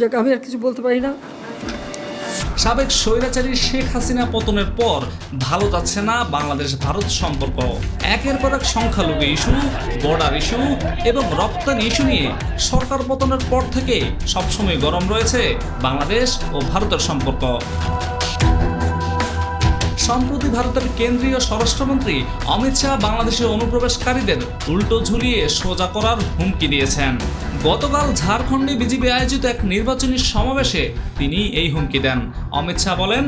যাক, আমি আর কিছু বলতে পারি না। সাবেক স্বৈরাচারী শেখ হাসিনা পতনের পর ভালো যাচ্ছে না বাংলাদেশ ভারত সম্পর্ক। একের পর এক সংখ্যালঘু ইস্যু, বর্ডার ইস্যু এবং রপ্তানি ইস্যু নিয়ে সরকার পতনের পর থেকে সবসময় গরম রয়েছে বাংলাদেশ ও ভারতের সম্পর্ক। সম্প্রতি ভারতের কেন্দ্রীয় স্বরাষ্ট্রমন্ত্রী অমিত শাহ বাংলাদেশের অনুপ্রবেশকারীদের উল্টো ঝুলিয়ে সোজা করার হুমকি দিয়েছেন। গতকাল ঝাড়খণ্ডে বিজেপি আয়োজিত এক নির্বাচনী সমাবেশে তিনি এই হুমকি দেন। অমিত শাহ বলেন,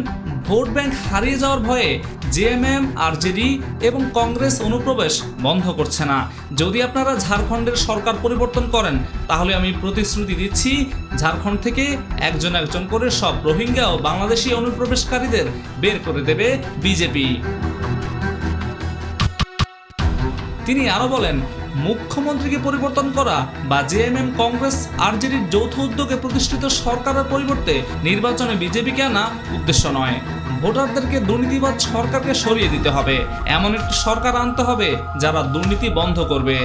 ভোট ব্যাংক হারিয়ে যাওয়ার ভয়ে জেএমএম, আরজেডি এবং কংগ্রেস অনুপ্রবেশ বন্ধ করছে না। যদি আপনারা ঝাড়খণ্ডের সরকার পরিবর্তন করেন তাহলে আমি প্রতিশ্রুতি দিচ্ছি ঝাড়খণ্ড থেকে একজন একজন করে সব রোহিঙ্গা ও বাংলাদেশি অনুপ্রবেশকারীদের বের করে দেবে বিজেপি। তিনি আরো বলেন, মুখ্যমন্ত্রীকে পরিবর্তন করা বা জেএমএম, কংগ্রেস, আরজেডির যৌথ উদ্যোগে প্রতিষ্ঠিত সরকারের পরিবর্তে নির্বাচনে বিজেপিকে আনা উদ্দেশ্য নয়। ভোটারদেরকে দুর্নীতিবাদ সরকারকে সরিয়ে দিতে হবে, এমন একটি সরকার আনতে হবে যারা দুর্নীতি বন্ধ করবে।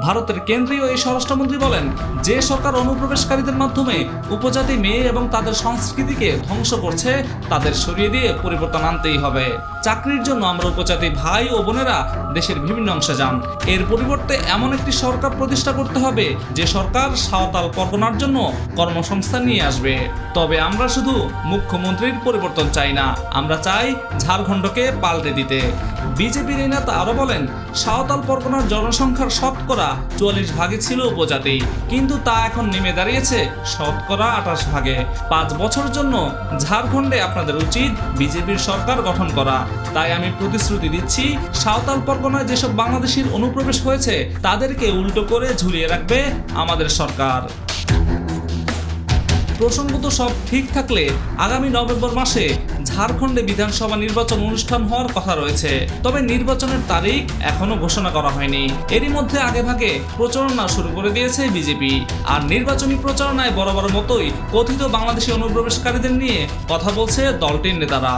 ভারতের কেন্দ্রীয় এই স্বরাষ্ট্রমন্ত্রী বলেন, যে সরকার অনুপ্রবেশকারীদের মাধ্যমে উপজাতি মেয়ে এবং তাদের সংস্কৃতিকে ধ্বংস করছে তাদের সরিয়ে দিয়ে পরিবর্তন আনতেই হবে। চাকরির জন্য আমরা উপজাতি ভাই ও বোনেরা দেশের বিভিন্ন অংশে যান। এর পরিবর্তে এমন একটি সরকার প্রতিষ্ঠা করতে হবে যে সরকার সাঁওতাল পরগনার জন্য কর্মসংস্থান নিয়ে আসবে। তবে আমরা শুধু মুখ্যমন্ত্রীর পরিবর্তন চাই না, আমরা চাই ঝাড়খণ্ডকে পাল্টে দিতে। বিজেপির এই নেতা আরো বলেন, সাঁওতাল পরগনার জনসংখ্যার শতকরা 44 ভাগে ছিল উপজাতি, কিন্তু তা এখন নেমে দাঁড়িয়েছে শতকরা 28 ভাগে। 5 বছরের জন্য ঝাড়খণ্ডে আপনাদের উচিত বিজেপির সরকার গঠন করা। তাই আমি প্রতিশ্রুতি দিচ্ছি, সাঁওতাল পরগনায় যেসব বাংলাদেশির অনুপ্রবেশ হয়েছে তাদেরকে উল্টো করে ঝুলিয়ে রাখবে আমাদের সরকার। প্রসঙ্গত সব ঠিক থাকলে আগামী নভেম্বর মাসে ঝাড়খণ্ডে বিধানসভা নির্বাচন অনুষ্ঠান হওয়ার কথা রয়েছে। তবে নির্বাচনের তারিখ এখনো ঘোষণা করা হয়নি। এরই মধ্যে আগেভাগে প্রচারণা শুরু করে দিয়েছে বিজেপি। আর নির্বাচনী প্রচারণায় বরাবর মতোই কথিত বাংলাদেশি অনুপ্রবেশকারীদের নিয়ে কথা বলছে দলটির নেতারা।